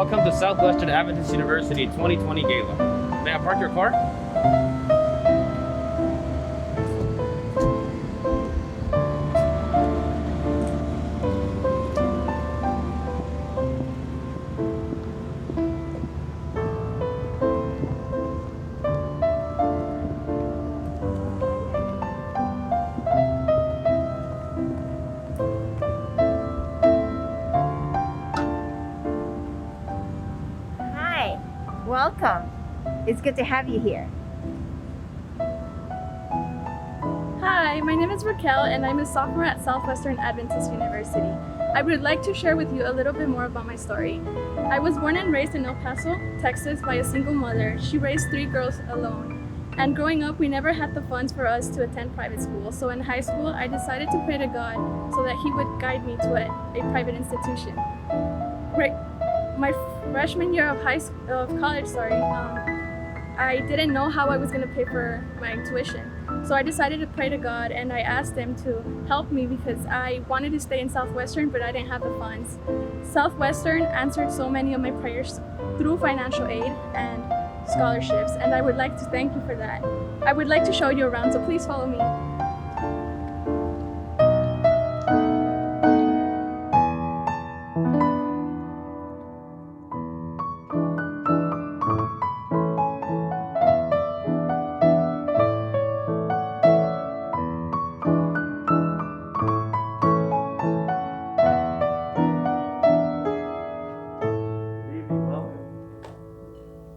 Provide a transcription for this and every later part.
Welcome to Southwestern Adventist University 2020 Gala. May I park your car? Welcome. It's good to have you here. Hi, my name is Raquel and I'm a sophomore at Southwestern Adventist University. I would like to share with you a little bit more about my story. I was born and raised in El Paso, Texas by a single mother. She raised 3 girls alone. And growing up, we never had the funds for us to attend private school. So in high school, I decided to pray to God so that He would guide me to a private institution. My freshman year of college, I didn't know how I was going to pay for my tuition. So I decided to pray to God and I asked Him to help me because I wanted to stay in Southwestern, but I didn't have the funds. Southwestern answered so many of my prayers through financial aid and scholarships, and I would like to thank you for that. I would like to show you around, so please follow me.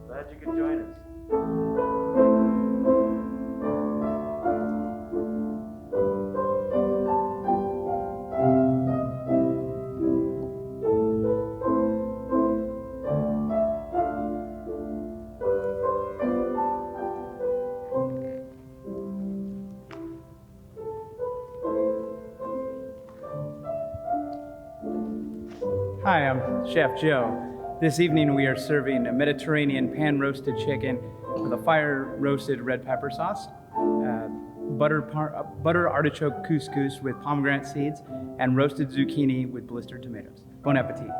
Glad you could join us. Hi, I'm Chef Joe. This evening we are serving a Mediterranean pan-roasted chicken with a fire-roasted red pepper sauce, butter artichoke couscous with pomegranate seeds, and roasted zucchini with blistered tomatoes. Bon appetit.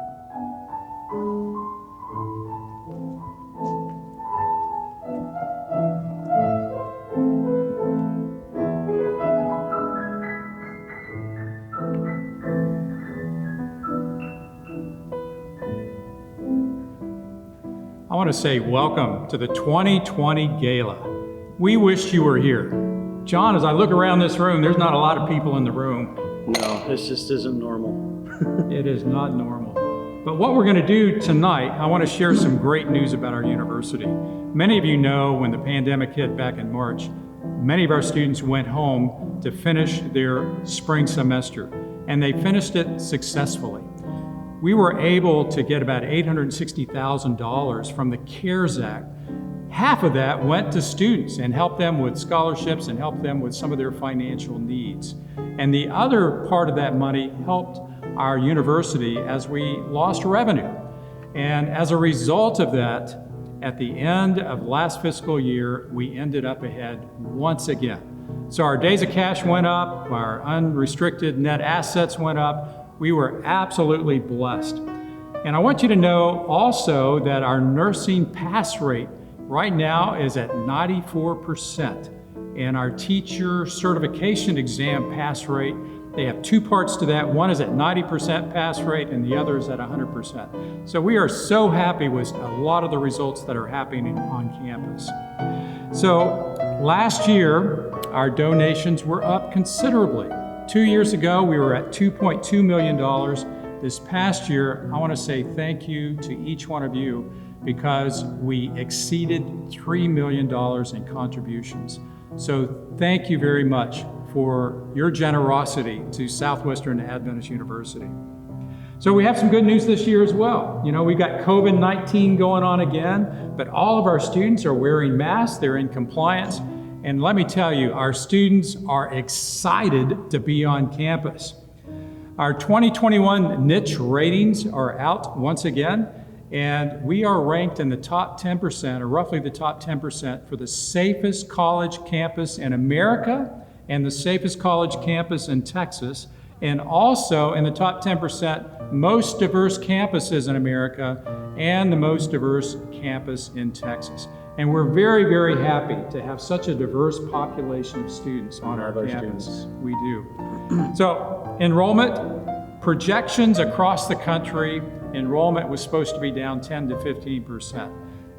I want to say welcome to the 2020 Gala. We wished you were here. John, as I look around this room, there's not a lot of people in the room. No, this just isn't normal. It is not normal. But what we're going to do tonight, I want to share some great news about our university. Many of you know when the pandemic hit back in March, many of our students went home to finish their spring semester, and they finished it successfully. We were able to get about $860,000 from the CARES Act. Half of that went to students and helped them with scholarships and helped them with some of their financial needs. And the other part of that money helped our university as we lost revenue. And as a result of that, at the end of last fiscal year, we ended up ahead once again. So our days of cash went up, our unrestricted net assets went up. We were absolutely blessed. And I want you to know also that our nursing pass rate right now is at 94%. And our teacher certification exam pass rate, they have 2 parts to that. One is at 90% pass rate and the other is at 100%. So we are so happy with a lot of the results that are happening on campus. So last year, our donations were up considerably. 2 years ago, we were at $2.2 million. This past year, I want to say thank you to each one of you because we exceeded $3 million in contributions. So thank you very much for your generosity to Southwestern Adventist University. So we have some good news this year as well. You know, we've got COVID-19 going on again, but all of our students are wearing masks, they're in compliance. And let me tell you, our students are excited to be on campus. Our 2021 niche ratings are out once again, and we are ranked in the top 10%, or roughly the top 10% for the safest college campus in America and the safest college campus in Texas, and also in the top 10% most diverse campuses in America and the most diverse campus in Texas. And we're very, very happy to have such a diverse population of students on our campus. We do. So enrollment, projections across the country, enrollment was supposed to be down 10 to 15%.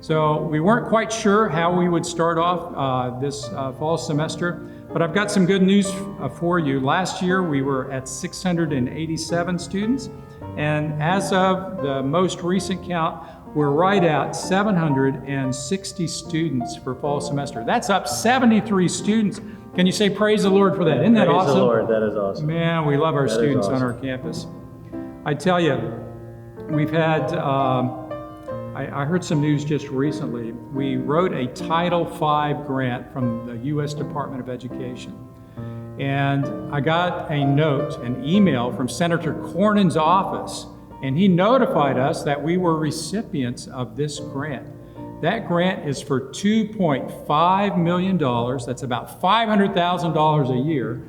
So we weren't quite sure how we would start off this fall semester, but I've got some good news for you. Last year we were at 687 students, and as of the most recent count, we're right at 760 students for fall semester. That's up 73 students. Can you say praise the Lord for that? Isn't that awesome? Praise the Lord, that is awesome. Man, we love our That is students awesome. on our campus. I tell you, we've had, I heard some news just recently. We wrote a Title V grant from the U.S. Department of Education. And I got a note, an email from Senator Cornyn's office, and he notified us that we were recipients of this grant. That grant is for $2.5 million. That's about $500,000 a year.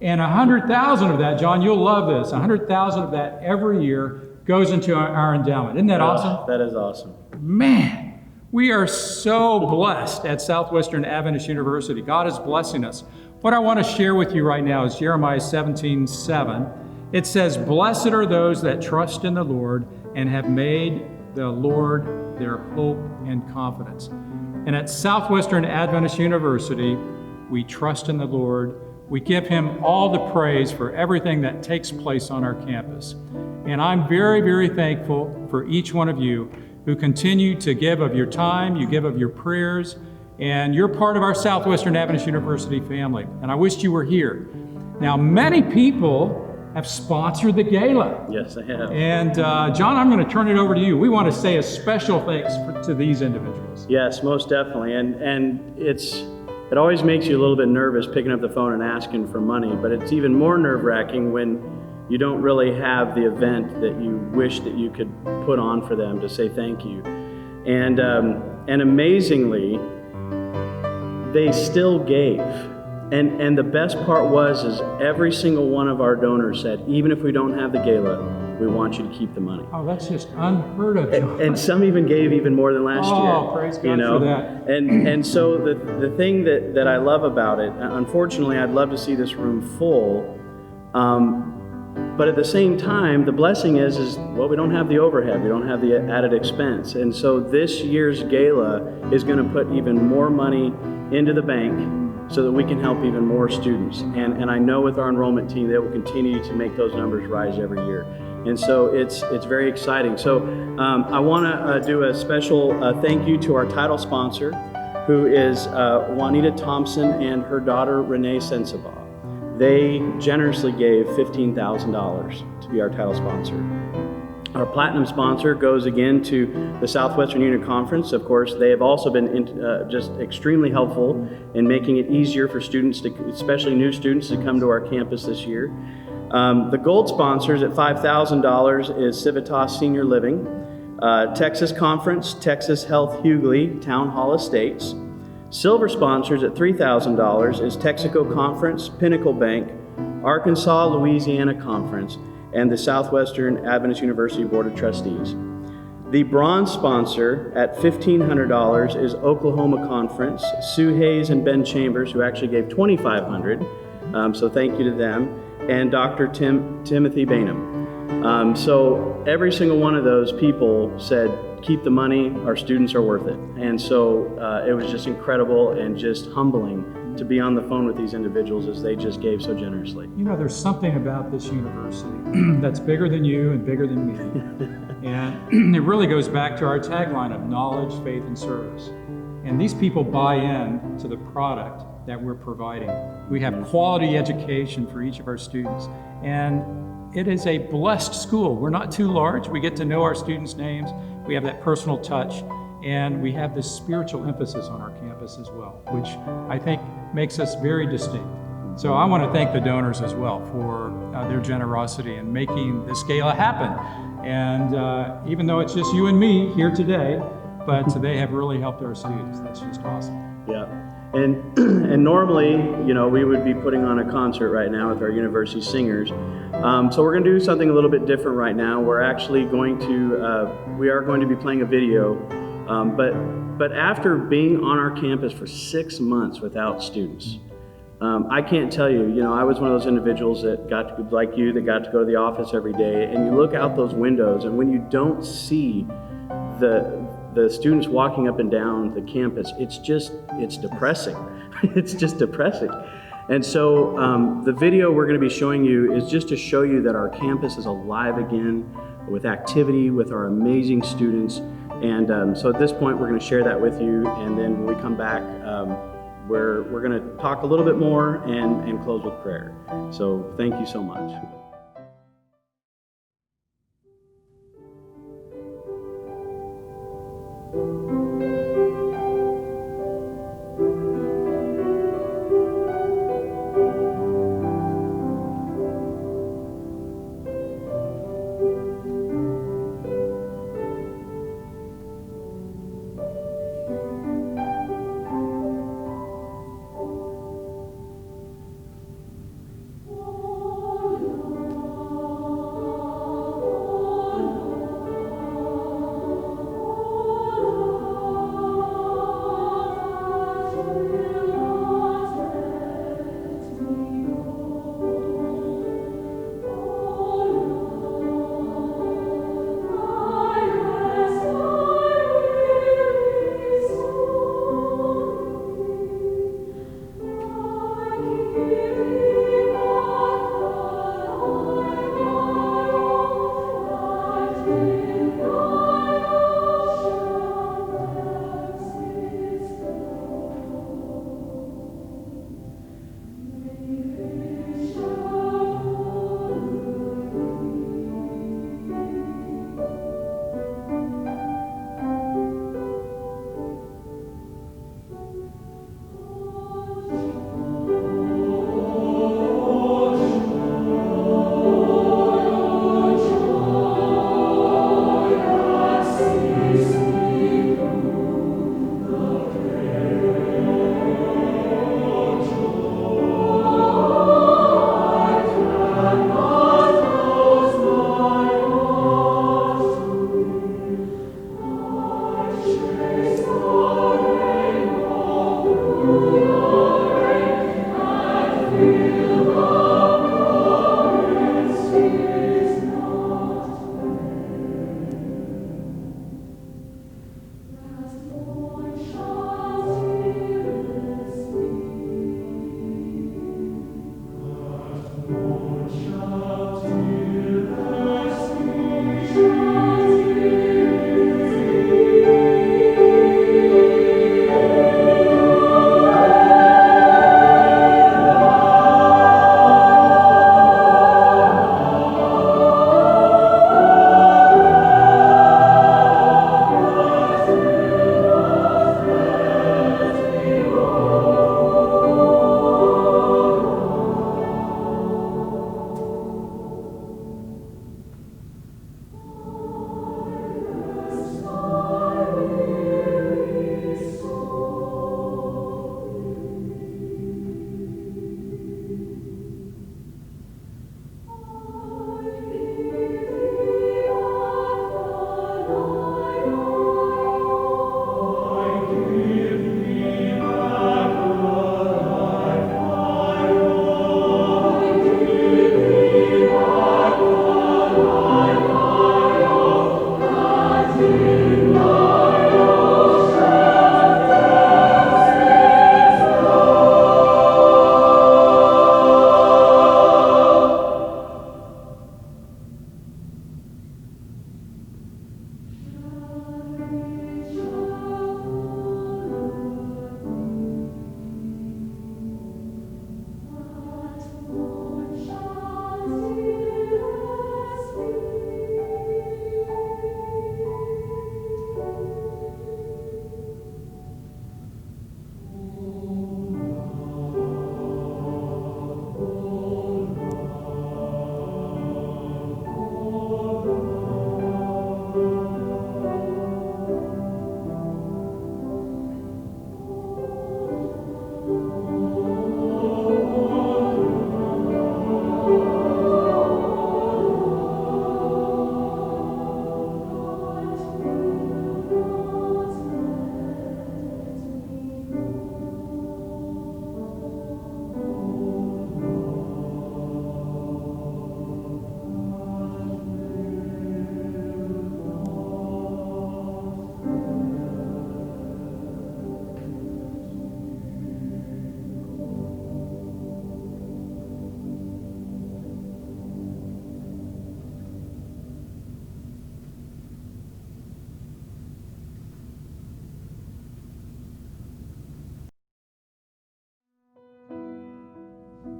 And $100,000 of that, John, you'll love this, $100,000 of that every year goes into our endowment. Isn't that awesome? That is awesome. Man, we are so blessed at Southwestern Adventist University. God is blessing us. What I want to share with you right now is Jeremiah 17:7. It says, "Blessed are those that trust in the Lord and have made the Lord their hope and confidence." And at Southwestern Adventist University, we trust in the Lord. We give Him all the praise for everything that takes place on our campus. And I'm very, very thankful for each one of you who continue to give of your time, you give of your prayers, and you're part of our Southwestern Adventist University family. And I wished you were here. Now, many people have sponsored the gala. Yes, I have. And John, I'm going to turn it over to you. We want to say a special thanks to these individuals. Yes, most definitely. And it always makes you a little bit nervous picking up the phone and asking for money, but it's even more nerve-wracking when you don't really have the event that you wish that you could put on for them to say thank you. And amazingly, they still gave. And the best part is every single one of our donors said, even if we don't have the gala, we want you to keep the money. Oh, that's just unheard of, John. And some even gave even more than last year. Oh, praise God for that. And so the thing that I love about it, unfortunately, I'd love to see this room full, but at the same time, the blessing is well, we don't have the overhead, we don't have the added expense, and so this year's gala is going to put even more money into the bank so that we can help even more students. And I know with our enrollment team, they will continue to make those numbers rise every year. And so it's very exciting. So I want to do a special thank you to our title sponsor, who is Juanita Thompson and her daughter Renee Sensabaugh. They generously gave $15,000 to be our title sponsor. Our platinum sponsor goes again to the Southwestern Unit Conference. Of course, they have also been just extremely helpful in making it easier for students, especially new students, to come to our campus this year. The gold sponsors at $5,000 is Civitas Senior Living, Texas Conference, Texas Health Hughley, Town Hall Estates. Silver sponsors at $3,000 is Texaco Conference, Pinnacle Bank, Arkansas, Louisiana Conference, and the Southwestern Adventist University Board of Trustees. The bronze sponsor at $1,500 is Oklahoma Conference, Sue Hayes and Ben Chambers, who actually gave $2,500, so thank you to them, and Dr. Timothy Bainham. So every single one of those people said, keep the money, our students are worth it. And so it was just incredible and just humbling to be on the phone with these individuals as they just gave so generously. You know, there's something about this university that's bigger than you and bigger than me. And it really goes back to our tagline of knowledge, faith, and service. And these people buy in to the product that we're providing. We have quality education for each of our students. And it is a blessed school. We're not too large. We get to know our students' names. We have that personal touch. And we have this spiritual emphasis on our campus as well, which I think makes us very distinct. So I want to thank the donors as well for their generosity in making this gala happen. And even though it's just you and me here today, but they have really helped our students. That's just awesome. Yeah. And normally, you know, we would be putting on a concert right now with our university singers, So we're going to do something a little bit different right now. We're actually going to, we are going to be playing a video, but after being on our campus for 6 months without students, I can't tell you, I was one of those individuals that got to, like you, that got to go to the office every day, and you look out those windows, and when you don't see the students walking up and down the campus, it's depressing. It's just depressing. And so the video we're going to be showing you is just to show you that our campus is alive again with activity, with our amazing students. And so at this point, we're going to share that with you, and then when we come back, we're going to talk a little bit more and close with prayer. So thank you so much.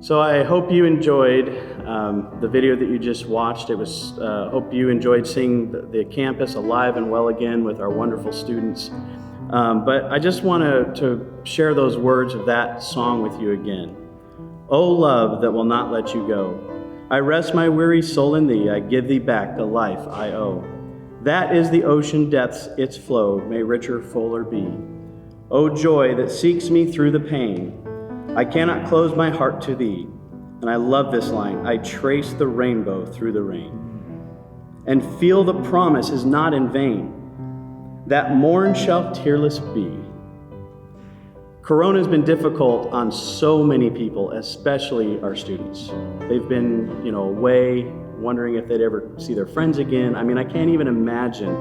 So I hope you enjoyed the video that you just watched. It was hope you enjoyed seeing the campus alive and well again with our wonderful students. But I just want to share those words of that song with you again. O love that will not let you go, I rest my weary soul in thee, I give thee back the life I owe. That is the ocean depths its flow, may richer, fuller be. O joy that seeks me through the pain, I cannot close my heart to thee. And I love this line, I trace the rainbow through the rain, and feel the promise is not in vain, that morn shall tearless be. Corona's been difficult on so many people, especially our students. They've been, away, wondering if they'd ever see their friends again. I mean, I can't even imagine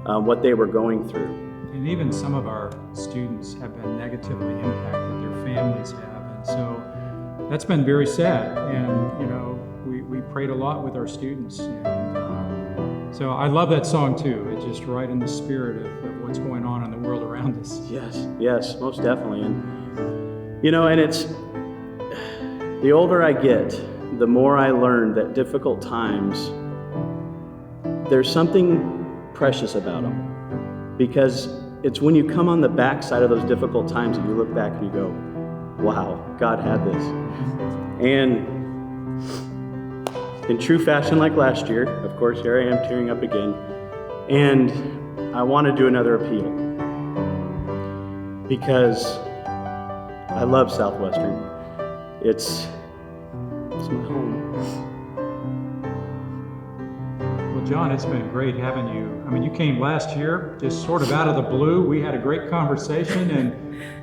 what they were going through. And even some of our students have been negatively impacted, their families have. And so that's been very sad. And, we prayed a lot with our students. And so I love that song too. It's just right in the spirit of what's going on in the world around us. Yes, most definitely. And, and it's, the older I get, the more I learn that difficult times, there's something precious about them. Because it's when you come on the backside of those difficult times that you look back and you go, wow, God had this. And in true fashion like last year, of course, here I am tearing up again. And I want to do another appeal. Because I love Southwestern. It's my home. Well, John, it's been great having you. I mean, you came last year, just sort of out of the blue. We had a great conversation,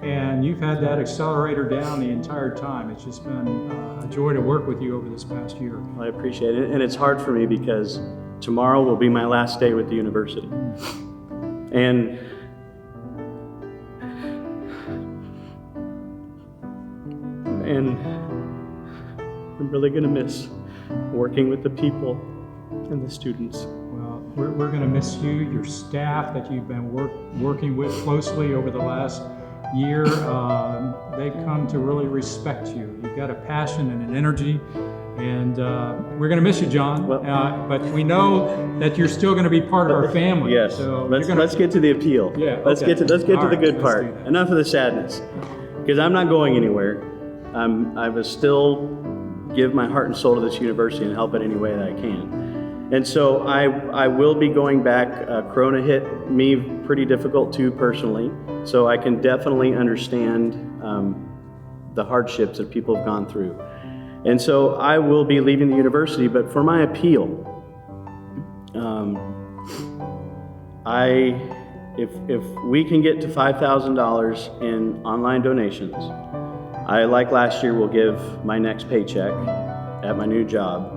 and you've had that accelerator down the entire time. It's just been a joy to work with you over this past year. I appreciate it, and it's hard for me because tomorrow will be my last day with the university. And I'm really going to miss working with the people and the students. Well, we're going to miss you, your staff that you've been working with closely over the last year. They've come to really respect you. You've got a passion and an energy, and we're going to miss you, John. But we know that you're still going to be part of our family. Yes. So let's get to the appeal. Yeah. Let's get to the good part. do that. Enough of the sadness, because I'm not going anywhere. I will still give my heart and soul to this university and help it any way that I can. And so I will be going back. Corona hit me pretty difficult too personally, so I can definitely understand the hardships that people have gone through. And so I will be leaving the university, but for my appeal, if we can get to $5,000 in online donations, I, like last year, will give my next paycheck at my new job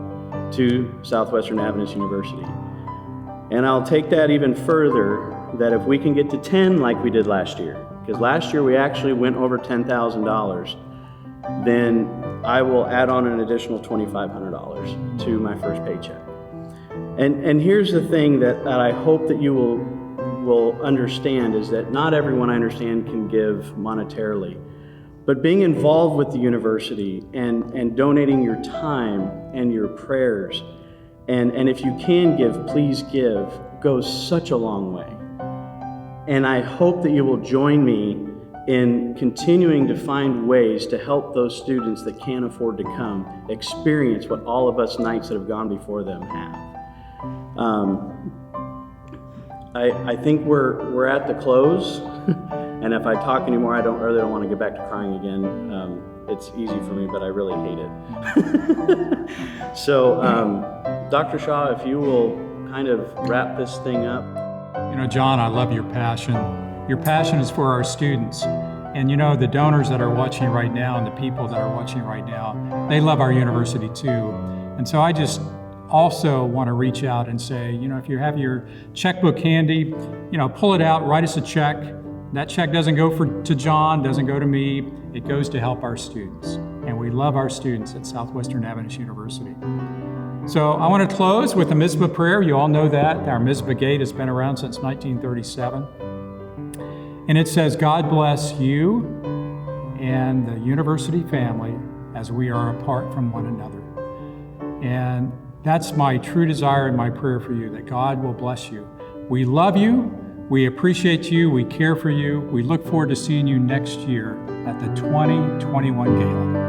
to Southwestern Adventist University. And I'll take that even further, that if we can get to 10 like we did last year, because last year we actually went over $10,000, then I will add on an additional $2,500 to my first paycheck. And here's the thing that I hope that you will understand, is that not everyone, I understand, can give monetarily. But being involved with the university and donating your time and your prayers, and if you can give, please give, goes such a long way. And I hope that you will join me in continuing to find ways to help those students that can't afford to come experience what all of us knights that have gone before them have. I think we're at the close. And if I talk anymore, I really don't want to get back to crying again. It's easy for me, but I really hate it. So, Dr. Shaw, if you will kind of wrap this thing up. John, I love your passion. Your passion is for our students. And the donors that are watching right now and the people that are watching right now, they love our university too. And so I just also want to reach out and say, if you have your checkbook handy, pull it out, write us a check. That check doesn't go to John, doesn't go to me. It goes to help our students. And we love our students at Southwestern Adventist University. So I want to close with a Mizpah prayer. You all know that. Our Mizpah gate has been around since 1937. And it says, God bless you and the university family as we are apart from one another. And that's my true desire and my prayer for you, that God will bless you. We love you, we appreciate you, we care for you. We look forward to seeing you next year at the 2021 Gala.